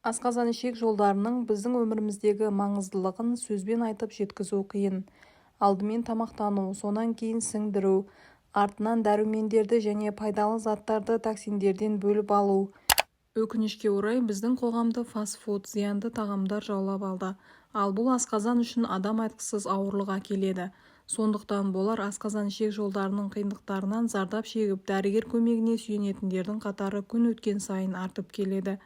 Асқазан ішек жолдарының біздің өміріміздегі маңыздылығын сөзбен айтып жеткізу қиын. Алдымен тамақтану, сонан кейін сіңдіру, артынан дәрумендерді және пайдалы заттарды токсиндерден бөліп алу. Өкінішке орай біздің қоғамды фастфуд, зиянды тағамдар жаулап алды. Ал бұл асқазан үшін адам айтқысыз ауырлық әкеледі. Сондықтан болар асқазан ішек жолдарының қиындықтарынан зардап шегіп, дәрігер көмегіне сүйенетіндердің қатары күн өткен сайын артып келеді.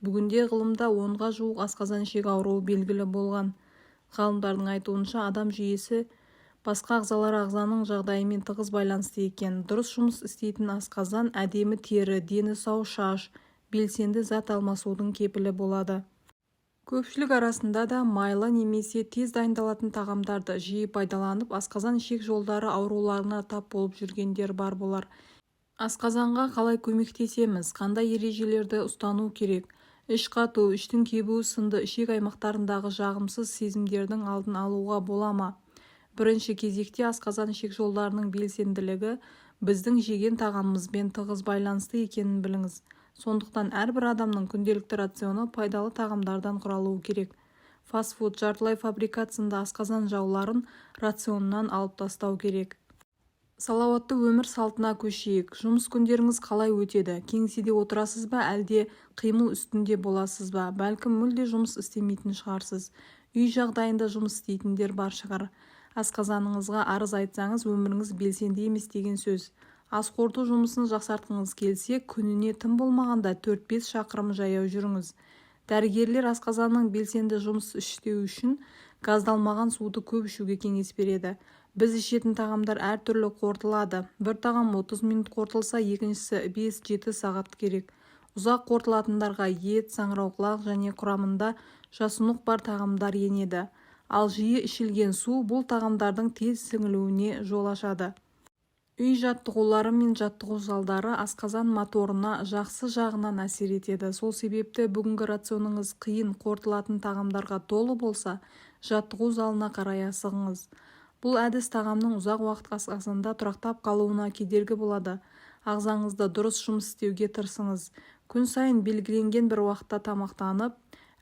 Бүгінде ғылымда 10-ға жуық асқазан ішек ауруы белгілі болған. Ғалымдардың айтуынша адам жүйесі басқа ағзалар ағзаның жағдайымен тығыз байланысты екен. Дұрыс жұмыс істейтін асқазан әдемі тері, дені сау шаш, белсенді зат алмасудың кепілі болады. Көпшілік арасында да майлы немесе тез дайындалатын тағамдарды жиі пайдаланып, асқазан ішек жолдары ауруларына тап болып жүргендер бар болар. Асқазанға қалай көмектесеміз? Қандай ережелерді ұстану керек? Іш қату, іштің кебуі сынды ішек аймақтарындағы жағымсыз сезімдердің алдын алуға бола ма? Бірінші кезекте асқазан ішек жолдарының белсенділігі біздің жеген тағамымызбен тығыз байланысты екенін біліңіз. Сондықтан әрбір адамның күнделікті рационы пайдалы тағамдардан құралуы керек. Фастфуд, жартылай фабрикат сынды асқазан жауларын рационынан алып тастау керек. Салауатты өмір салтына көшейік. Жұмыс күндеріңіз қалай өтеді? Кеңседе отырасыз ба, әлде қимыл үстінде боласыз ба? Бәлкім мүлде жұмыс істемейтін шығарсыз. Үй жағдайында жұмыс істейтіндер бар шығар. Асқазаныңызға арыз айтсаңыз, өміріңіз белсенді емес деген сөз. Ас қорыту жұмысын жақсартқыңыз келсе, күніне тым болмағанда 4-5 шақырым жаяу жүріңіз. Дәрігерлер асқазанның белсенді жұмыс істеуі үшін газдалмаған суды көп ішуге кеңес береді. Біз ішетін тағамдар әртүрлі қорытылады. Бір тағам 30 минут қорытылса, екіншісі 5-7 сағат керек. Ұзақ қорытылатындарға ет, саңырауқұлақ және құрамында жасұнық бар тағамдар енеді. Ал жиі ішілген су бұл тағамдардың тез сіңілуіне жол ашады. Үй жаттығулары мен жаттығу залдары асқазан моторына жақсы жағынан әсер етеді. Сол себепті бүгінгі рационыңыз қиын қорытылатын тағамдарға толы болса, жаттығу залына қарай асығыңыз. Бұл әдіс тағамның ұзақ уақыт асқазанда тұрақтап қалуына кедергі болады. Ағзаңызда дұрыс жұмыс істеуге тырысыңыз. Күн сайын белгіленген бір уақытта тамақтанып,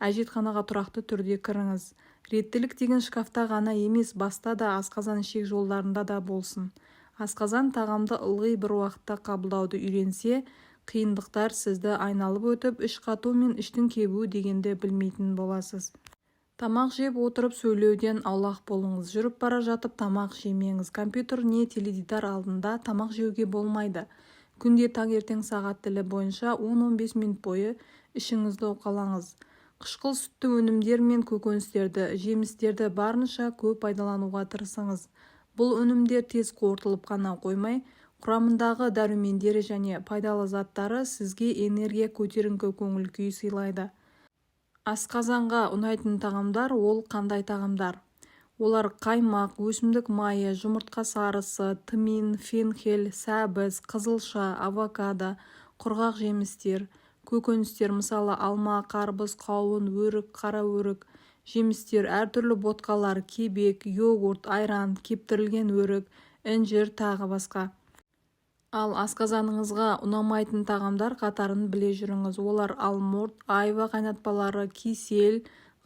әжетханаға тұрақты түрде кіріңіз. Реттілік деген шкафта ғана емес, баста да асқазан ішек жолдарында да болсын. Асқазан тағамды ылғи бір уақытта қабылдауды үйренсе, қиындықтар сізді айналып өтіп, іш қату мен іштің кебуі дегенді білмейтін боласыз. Тамақ жеп отырып сөйлеуден аулақ болыңыз. Жүріп бара жатып тамақ жемеңіз. Компьютер не теледидар алдында тамақ жеуге болмайды. Күнде таңертең сағат тілі бойынша 10-15 минут бойы ішіңізді уқалаңыз. Қышқыл сүтті өнімдер мен көкөністерді, жемістерді барынша көп пайдалануға тырысыңыз. Бұл өнімдер тез қорытылып қана қоймай, құрамындағы дәрумендері және пайдалы заттары сізге энергия көтеріңкі көңіл күй сыйлайды. Асқазанға ұнайтын тағамдар ол қандай тағамдар? Олар қаймақ, өсімдік майы, жұмыртқа сарысы, тмин, фенхель, сәбіз, қызылша, авокадо, құрғақ жемістер, көкөністер, мысалы алма, қарбыз, қауын, өрік, қара өрік, жемістер, әртүрлі ботқалар, кебек, йогурт, айран, кептірілген өрік, інжір тағы басқа. Ал асқазаныңызға ұнамайтын тағамдар қатарын біле жүріңіз. Олар алмұрт, айва қайнатпалары, кисель,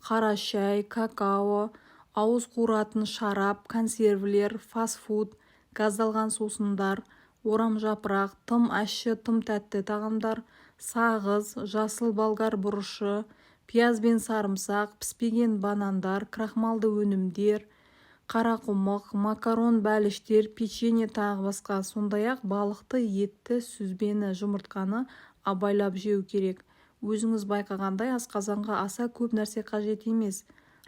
қара шәй, какао, ауыз қуыратын шарап, консервілер, фастфуд, газдалған сусындар, орам жапырақ, тым ащы, тым тәтті тағамдар, сағыз, жасыл болгар бұрышы, пияз бен сарымсақ, піспеген банандар, крахмалды өнімдер, қарақұмық, макарон, бәліштер, печенье тағы басқа. Сондай-ақ балықты, етті, сүзбені, жұмыртқаны абайлап жеу керек. Өзіңіз байқағандай асқазанға аса көп нәрсе қажет емес.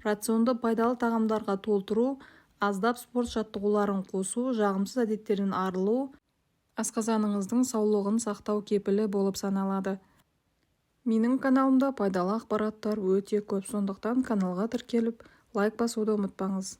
Рационды пайдалы тағамдарға толтыру, аздап спорт жаттығуларын қосу, жағымсыз әдеттерден арылу асқазаныңыздың саулығын сақтау кепілі болып саналады. Менің каналымда пайдалы ақпараттар өте көп, сондықтан каналға тіркеліп, лайк басуды ұмытпаңыз.